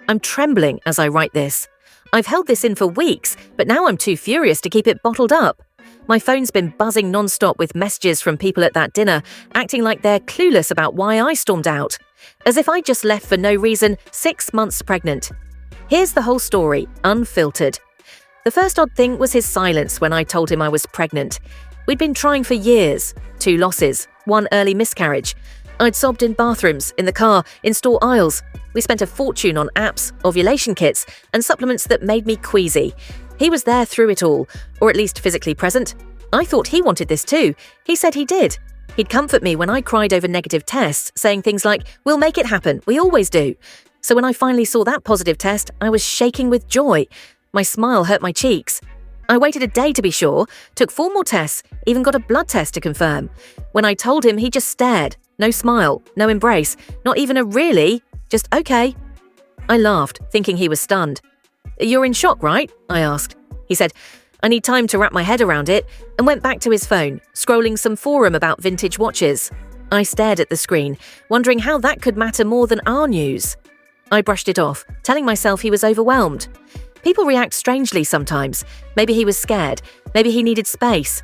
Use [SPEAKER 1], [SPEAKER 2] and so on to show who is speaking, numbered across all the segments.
[SPEAKER 1] I'm trembling as I write this. I've held this in for weeks, but now I'm too furious to keep it bottled up. My phone's been buzzing non-stop with messages from people at that dinner, acting like they're clueless about why I stormed out. As if I just left for no reason, 6 months pregnant. Here's the whole story, unfiltered. The first odd thing was his silence when I told him I was pregnant. We'd been trying for years. 2 losses, 1 early miscarriage. I'd sobbed in bathrooms, in the car, in store aisles. We spent a fortune on apps, ovulation kits, and supplements that made me queasy. He was there through it all, or at least physically present. I thought he wanted this too. He said he did. He'd comfort me when I cried over negative tests, saying things like, "We'll make it happen, we always do." So when I finally saw that positive test, I was shaking with joy. My smile hurt my cheeks. I waited a day to be sure, took 4 more tests, even got a blood test to confirm. When I told him, he just stared. No smile, no embrace, not even a really, just okay. I laughed, thinking he was stunned. "You're in shock, right?" I asked. He said, "I need time to wrap my head around it," and went back to his phone, scrolling some forum about vintage watches. I stared at the screen, wondering how that could matter more than our news. I brushed it off, telling myself he was overwhelmed. People react strangely sometimes. Maybe he was scared, maybe he needed space.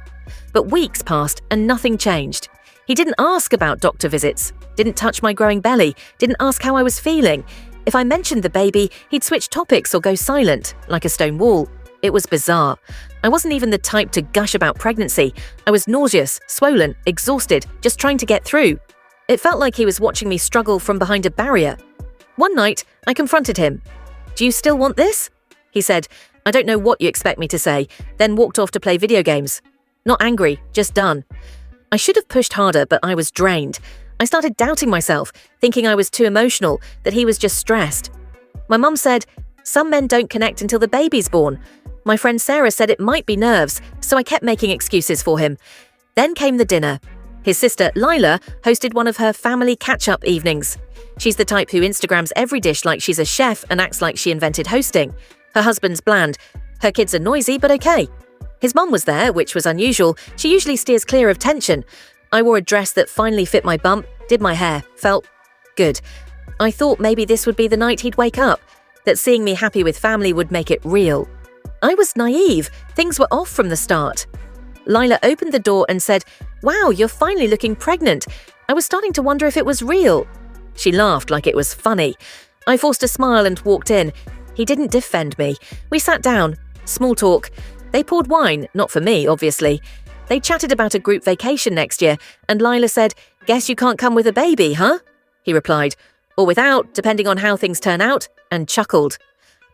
[SPEAKER 1] But weeks passed and nothing changed. He didn't ask about doctor visits, didn't touch my growing belly, didn't ask how I was feeling. If I mentioned the baby, he'd switch topics or go silent, like a stone wall. It was bizarre. I wasn't even the type to gush about pregnancy. I was nauseous, swollen, exhausted, just trying to get through. It felt like he was watching me struggle from behind a barrier. One night, I confronted him. "Do you still want this?" He said, "I don't know what you expect me to say," then walked off to play video games. Not angry, just done. I should have pushed harder, but I was drained. I started doubting myself, thinking I was too emotional, that he was just stressed. My mum said, "Some men don't connect until the baby's born." My friend Sarah said it might be nerves, so I kept making excuses for him. Then came the dinner. His sister, Lila, hosted one of her family catch-up evenings. She's the type who Instagrams every dish like she's a chef and acts like she invented hosting. Her husband's bland. Her kids are noisy, but okay. His mum was there, which was unusual. She usually steers clear of tension. I wore a dress that finally fit my bump, did my hair, felt good. I thought maybe this would be the night he'd wake up, that seeing me happy with family would make it real. I was naive. Things were off from the start. Lila opened the door and said, "Wow, you're finally looking pregnant." I was starting to wonder if it was real. She laughed like it was funny. I forced a smile and walked in. He didn't defend me. We sat down. Small talk. They poured wine, not for me, obviously. They chatted about a group vacation next year, and Lila said, "Guess you can't come with a baby, huh?" He replied, "Or without, depending on how things turn out," and chuckled.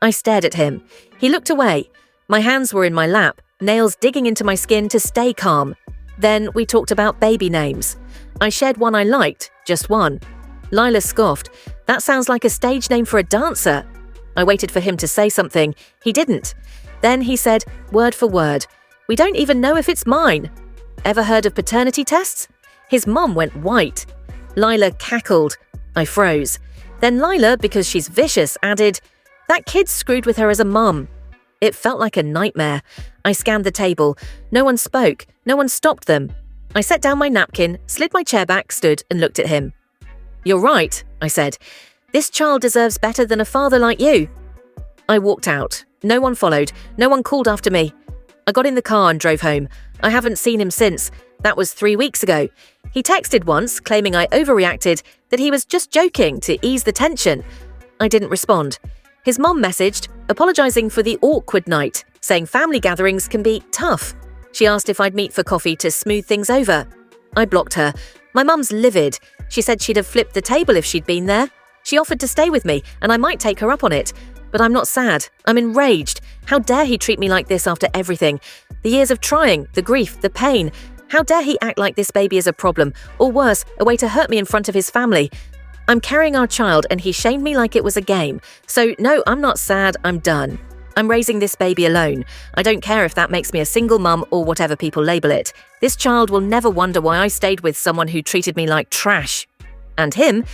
[SPEAKER 1] I stared at him. He looked away. My hands were in my lap, nails digging into my skin to stay calm. Then we talked about baby names. I shared one I liked, just one. Lila scoffed. "That sounds like a stage name for a dancer." I waited for him to say something. He didn't. Then he said, word for word, "We don't even know if it's mine." Ever heard of paternity tests? His mum went white. Lila cackled. I froze. Then Lila, because she's vicious, added, "That kid's screwed with her as a mum." It felt like a nightmare. I scanned the table. No one spoke. No one stopped them. I set down my napkin, slid my chair back, stood and looked at him. "You're right," I said. "This child deserves better than a father like you." I walked out. No one followed. No one called after me. I got in the car and drove home. I haven't seen him since. That was 3 weeks ago. He texted once, claiming I overreacted, that he was just joking to ease the tension. I didn't respond. His mom messaged, apologizing for the awkward night, saying family gatherings can be tough. She asked if I'd meet for coffee to smooth things over. I blocked her. My mum's livid. She said she'd have flipped the table if she'd been there. She offered to stay with me, and I might take her up on it. But I'm not sad. I'm enraged. How dare he treat me like this after everything? The years of trying, the grief, the pain. How dare he act like this baby is a problem, or worse, a way to hurt me in front of his family? I'm carrying our child and he shamed me like it was a game. So no, I'm not sad, I'm done. I'm raising this baby alone. I don't care if that makes me a single mum or whatever people label it. This child will never wonder why I stayed with someone who treated me like trash. And him,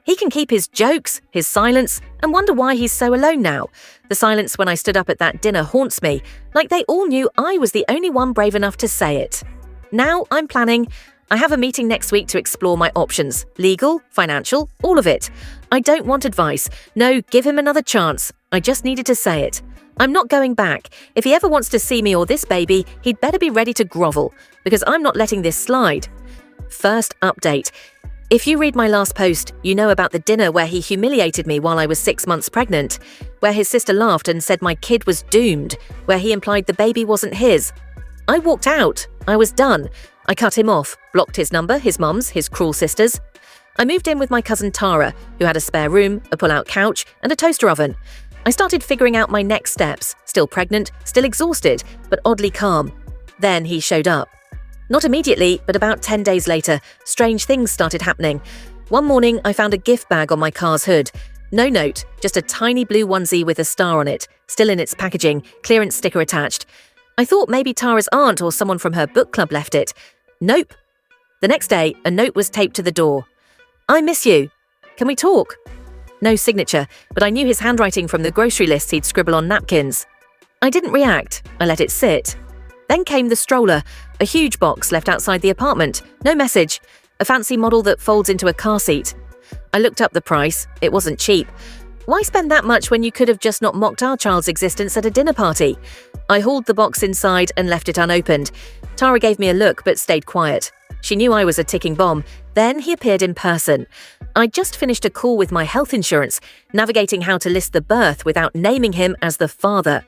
[SPEAKER 1] he can keep his jokes, his silence, and wonder why he's so alone now. The silence when I stood up at that dinner haunts me, like they all knew I was the only one brave enough to say it. Now I'm planning, I have a meeting next week to explore my options. Legal, financial, all of it. I don't want advice. No, give him another chance. I just needed to say it. I'm not going back. If he ever wants to see me or this baby, he'd better be ready to grovel, because I'm not letting this slide. First update. If you read my last post, you know about the dinner where he humiliated me while I was 6 months pregnant, where his sister laughed and said my kid was doomed, where he implied the baby wasn't his. I walked out. I was done. I cut him off, blocked his number, his mum's, his cruel sister's. I moved in with my cousin Tara, who had a spare room, a pull-out couch, and a toaster oven. I started figuring out my next steps, still pregnant, still exhausted, but oddly calm. Then he showed up. Not immediately, but about 10 days later, strange things started happening. One morning, I found a gift bag on my car's hood. No note, just a tiny blue onesie with a star on it, still in its packaging, clearance sticker attached. I thought maybe Tara's aunt or someone from her book club left it. Nope. The next day, a note was taped to the door. I miss you. Can we talk? No signature, but I knew his handwriting from the grocery lists he'd scribble on napkins. I didn't react. I let it sit. Then came the stroller, a huge box left outside the apartment. No message. A fancy model that folds into a car seat. I looked up the price. It wasn't cheap. Why spend that much when you could have just not mocked our child's existence at a dinner party? I hauled the box inside and left it unopened. Tara gave me a look but stayed quiet. She knew I was a ticking bomb. Then he appeared in person. I'd just finished a call with my health insurance, navigating how to list the birth without naming him as the father.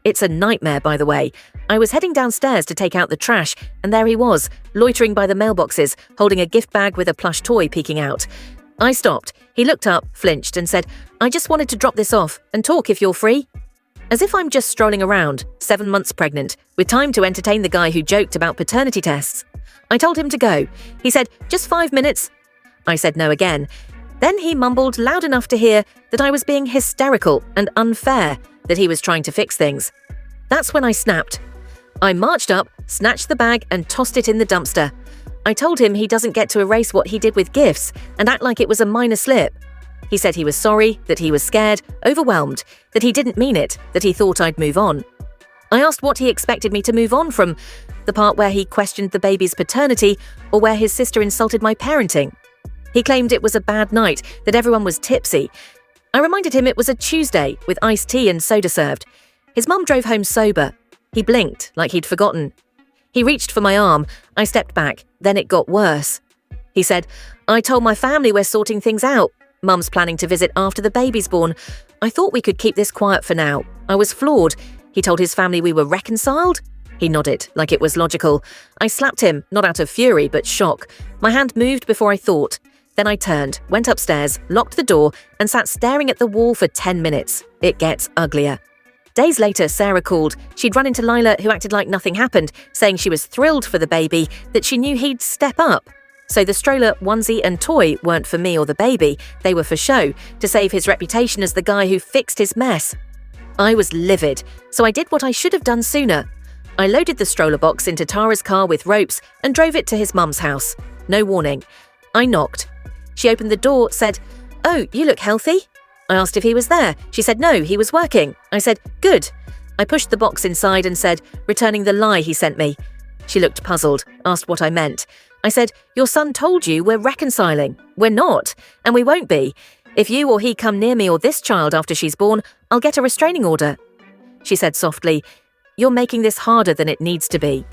[SPEAKER 1] It's a nightmare, by the way. I was heading downstairs to take out the trash, and there he was, loitering by the mailboxes, holding a gift bag with a plush toy peeking out. I stopped. He looked up, flinched, and said, I just wanted to drop this off and talk if you're free. As if I'm just strolling around, 7 months pregnant, with time to entertain the guy who joked about paternity tests. I told him to go. He said, just 5 minutes. I said no again. Then he mumbled loud enough to hear that I was being hysterical and unfair, that he was trying to fix things. That's when I snapped. I marched up, snatched the bag, and tossed it in the dumpster. I told him he doesn't get to erase what he did with gifts and act like it was a minor slip. He said he was sorry, that he was scared, overwhelmed, that he didn't mean it, that he thought I'd move on. I asked what he expected me to move on from, the part where he questioned the baby's paternity or where his sister insulted my parenting. He claimed it was a bad night, that everyone was tipsy. I reminded him it was a Tuesday with iced tea and soda served. His mum drove home sober. He blinked like he'd forgotten. He reached for my arm. I stepped back. Then it got worse. He said, I told my family we're sorting things out. Mum's planning to visit after the baby's born. I thought we could keep this quiet for now. I was floored. He told his family we were reconciled. He nodded, like it was logical. I slapped him, not out of fury, but shock. My hand moved before I thought. Then I turned, went upstairs, locked the door, and sat staring at the wall for 10 minutes. It gets uglier. Days later, Sarah called. She'd run into Lila, who acted like nothing happened, saying she was thrilled for the baby, that she knew he'd step up. So the stroller, onesie, and toy weren't for me or the baby. They were for show, to save his reputation as the guy who fixed his mess. I was livid, so I did what I should have done sooner. I loaded the stroller box into Tara's car with ropes and drove it to his mum's house. No warning. I knocked. She opened the door, said, Oh, you look healthy? I asked if he was there. She said no, he was working. I said, Good. I pushed the box inside and said, returning the lie he sent me. She looked puzzled, asked what I meant. I said, Your son told you we're reconciling. We're not, and we won't be. If you or he come near me or this child after she's born, I'll get a restraining order. She said softly, You're making this harder than it needs to be.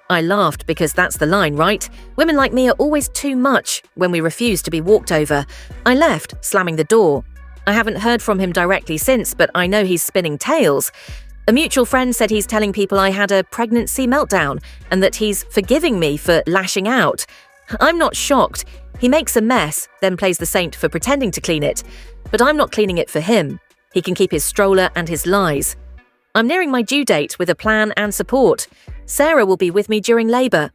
[SPEAKER 1] I laughed because that's the line, right? Women like me are always too much when we refuse to be walked over. I left, slamming the door. I haven't heard from him directly since, but I know he's spinning tales. A mutual friend said he's telling people I had a pregnancy meltdown and that he's forgiving me for lashing out. I'm not shocked. He makes a mess, then plays the saint for pretending to clean it. But I'm not cleaning it for him. He can keep his stroller and his lies. I'm nearing my due date with a plan and support. Sarah will be with me during labour.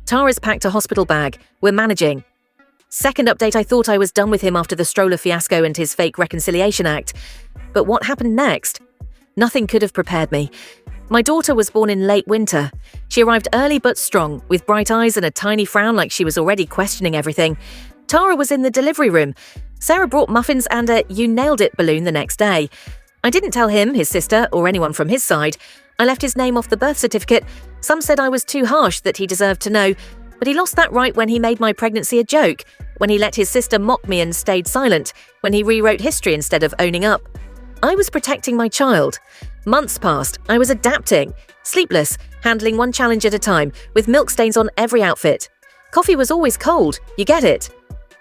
[SPEAKER 1] Tara's packed a hospital bag. We're managing. Second update, I thought I was done with him after the stroller fiasco and his fake reconciliation act. But what happened next? Nothing could have prepared me. My daughter was born in late winter. She arrived early but strong, with bright eyes and a tiny frown like she was already questioning everything. Tara was in the delivery room. Sarah brought muffins and a "you nailed it" balloon the next day. I didn't tell him, his sister, or anyone from his side. I left his name off the birth certificate. Some said I was too harsh, that he deserved to know. But he lost that right when he made my pregnancy a joke, when he let his sister mock me and stayed silent, when he rewrote history instead of owning up. I was protecting my child. Months passed. I was adapting. Sleepless, handling one challenge at a time, with milk stains on every outfit. Coffee was always cold, you get it.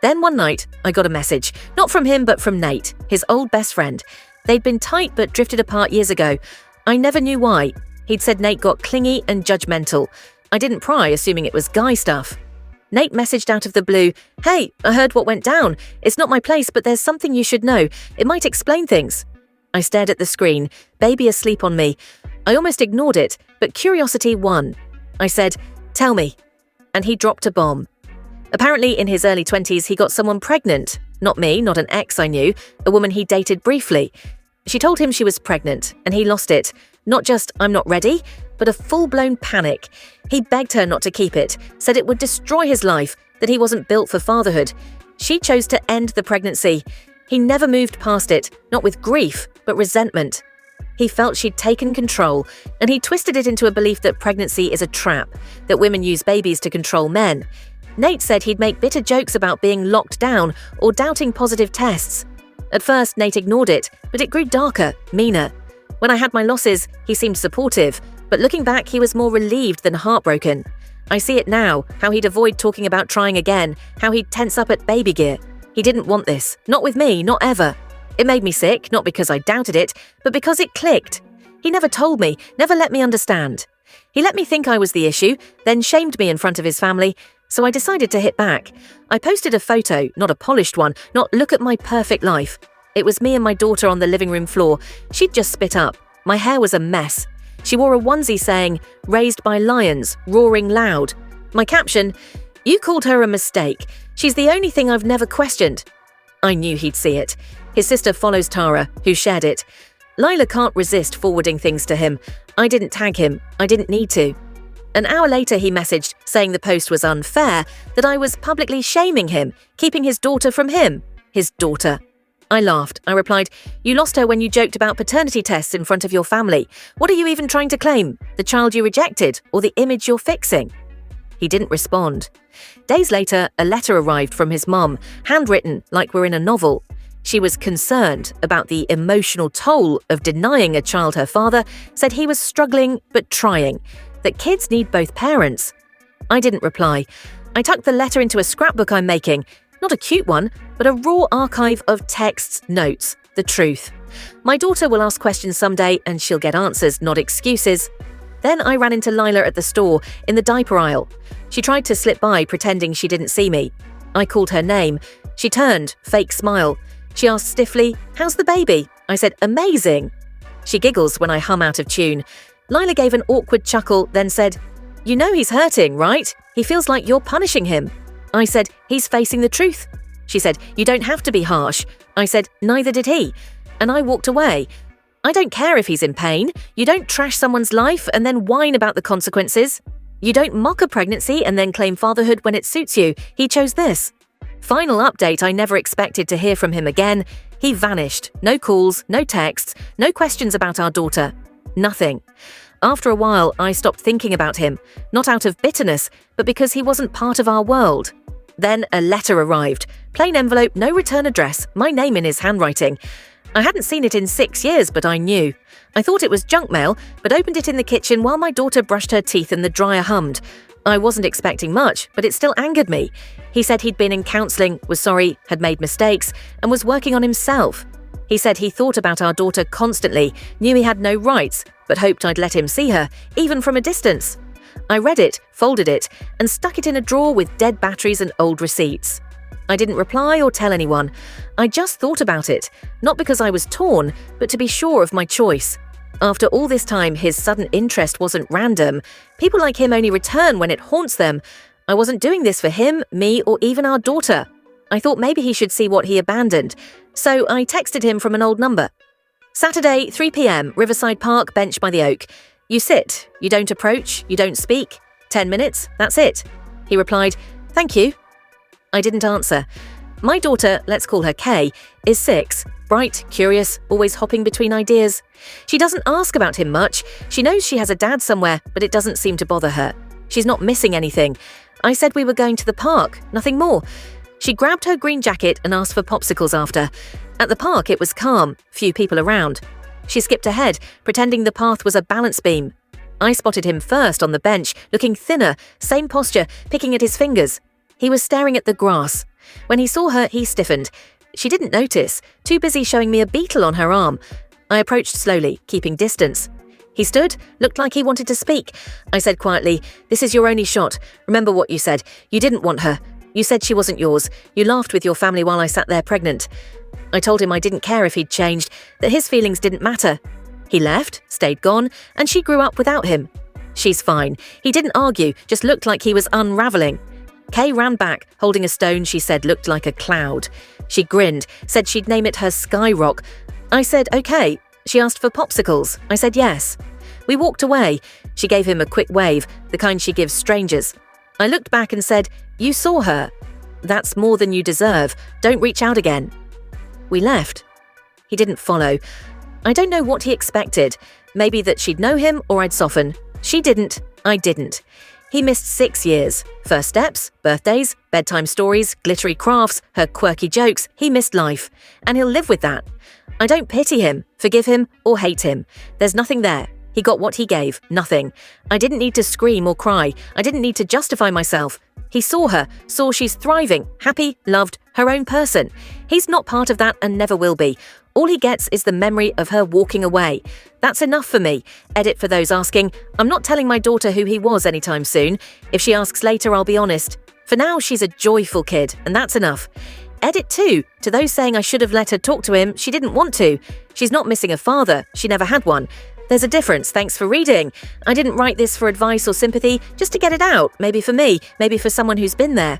[SPEAKER 1] Then one night, I got a message. Not from him, but from Nate, his old best friend. They'd been tight but drifted apart years ago. I never knew why. He'd said Nate got clingy and judgmental. I didn't pry, assuming it was guy stuff. Nate messaged out of the blue, "Hey, I heard what went down. It's not my place, but there's something you should know. It might explain things." I stared at the screen, baby asleep on me. I almost ignored it, but curiosity won. I said, "Tell me." And he dropped a bomb. Apparently, in his early 20s, he got someone pregnant. Not me, not an ex I knew, a woman he dated briefly. She told him she was pregnant, and he lost it. Not just, "I'm not ready," but a full-blown panic. He begged her not to keep it, said it would destroy his life, that he wasn't built for fatherhood. She chose to end the pregnancy. He never moved past it, not with grief, but resentment. He felt she'd taken control, and he twisted it into a belief that pregnancy is a trap, that women use babies to control men. Nate said he'd make bitter jokes about being locked down or doubting positive tests. At first, Nate ignored it, but it grew darker, meaner. When I had my losses, he seemed supportive, but looking back, he was more relieved than heartbroken. I see it now, how he'd avoid talking about trying again, how he'd tense up at baby gear. He didn't want this, not with me, not ever. It made me sick, not because I doubted it, but because it clicked. He never told me, never let me understand. He let me think I was the issue, then shamed me in front of his family, so I decided to hit back. I posted a photo, not a polished one, not "look at my perfect life." It was me and my daughter on the living room floor. She'd just spit up. My hair was a mess. She wore a onesie saying, "Raised by lions, roaring loud." My caption, "You called her a mistake. She's the only thing I've never questioned." I knew he'd see it. His sister follows Tara, who shared it. Lila can't resist forwarding things to him. I didn't tag him. I didn't need to. An hour later, he messaged, saying the post was unfair, that I was publicly shaming him, keeping his daughter from him. His daughter. I laughed. I replied, "You lost her when you joked about paternity tests in front of your family. What are you even trying to claim? The child you rejected, or the image you're fixing?" He didn't respond. Days later, a letter arrived from his mum, handwritten like we're in a novel. She was concerned about the emotional toll of denying a child her father, said he was struggling but trying, that kids need both parents. I didn't reply. I tucked the letter into a scrapbook I'm making. Not a cute one, but a raw archive of texts, notes, the truth. My daughter will ask questions someday and she'll get answers, not excuses. Then I ran into Lila at the store, in the diaper aisle. She tried to slip by, pretending she didn't see me. I called her name. She turned, fake smile. She asked stiffly, "How's the baby?" I said, "Amazing." She giggles when I hum out of tune. Lila gave an awkward chuckle, then said, "You know he's hurting, right? He feels like you're punishing him." I said, "He's facing the truth." She said, "You don't have to be harsh." I said, "Neither did he." And I walked away. I don't care if he's in pain. You don't trash someone's life and then whine about the consequences. You don't mock a pregnancy and then claim fatherhood when it suits you. He chose this. Final update, I never expected to hear from him again. He vanished. No calls, no texts, no questions about our daughter. Nothing. After a while, I stopped thinking about him, not out of bitterness, but because he wasn't part of our world. Then a letter arrived. Plain envelope, no return address, my name in his handwriting. I hadn't seen it in 6 years, but I knew. I thought it was junk mail, but opened it in the kitchen while my daughter brushed her teeth and the dryer hummed. I wasn't expecting much, but it still angered me. He said he'd been in counselling, was sorry, had made mistakes, and was working on himself. He said he thought about our daughter constantly, knew he had no rights, but hoped I'd let him see her, even from a distance. I read it, folded it, and stuck it in a drawer with dead batteries and old receipts. I didn't reply or tell anyone. I just thought about it, not because I was torn, but to be sure of my choice. After all this time, his sudden interest wasn't random. People like him only return when it haunts them. I wasn't doing this for him, me, or even our daughter. I thought maybe he should see what he abandoned. So I texted him from an old number. Saturday, 3 p.m, Riverside Park, bench by the oak. You sit, you don't approach, you don't speak. 10 minutes, that's it. He replied, "Thank you." I didn't answer. My daughter, let's call her Kay, is 6, bright, curious, always hopping between ideas. She doesn't ask about him much. She knows she has a dad somewhere, but it doesn't seem to bother her. She's not missing anything. I said we were going to the park, nothing more. She grabbed her green jacket and asked for popsicles after. At the park, it was calm, few people around. She skipped ahead, pretending the path was a balance beam. I spotted him first on the bench, looking thinner, same posture, picking at his fingers. He was staring at the grass. When he saw her, he stiffened. She didn't notice, too busy showing me a beetle on her arm. I approached slowly, keeping distance. He stood, looked like he wanted to speak. I said quietly, "This is your only shot. Remember what you said. You didn't want her. You said she wasn't yours. You laughed with your family while I sat there pregnant." I told him I didn't care if he'd changed, that his feelings didn't matter. He left, stayed gone, and she grew up without him. She's fine. He didn't argue, just looked like he was unraveling. Kay ran back, holding a stone she said looked like a cloud. She grinned, said she'd name it her Skyrock. I said, "Okay." She asked for popsicles. I said yes. We walked away. She gave him a quick wave, the kind she gives strangers. I looked back and said, "You saw her. That's more than you deserve. Don't reach out again." We left. He didn't follow. I don't know what he expected. Maybe that she'd know him or I'd soften. She didn't. I didn't. He missed 6 years. First steps, birthdays, bedtime stories, glittery crafts, her quirky jokes. He missed life. And he'll live with that. I don't pity him, forgive him, or hate him. There's nothing there. He got what he gave, nothing. I didn't need to scream or cry. I didn't need to justify myself. He saw her, saw she's thriving, happy, loved, her own person. He's not part of that and never will be. All he gets is the memory of her walking away. That's enough for me. Edit for those asking, I'm not telling my daughter who he was anytime soon. If she asks later, I'll be honest. For now, she's a joyful kid, and that's enough. Edit 2, to those saying I should have let her talk to him, she didn't want to. She's not missing a father, she never had one. There's a difference, thanks for reading. I didn't write this for advice or sympathy, just to get it out, maybe for me, maybe for someone who's been there.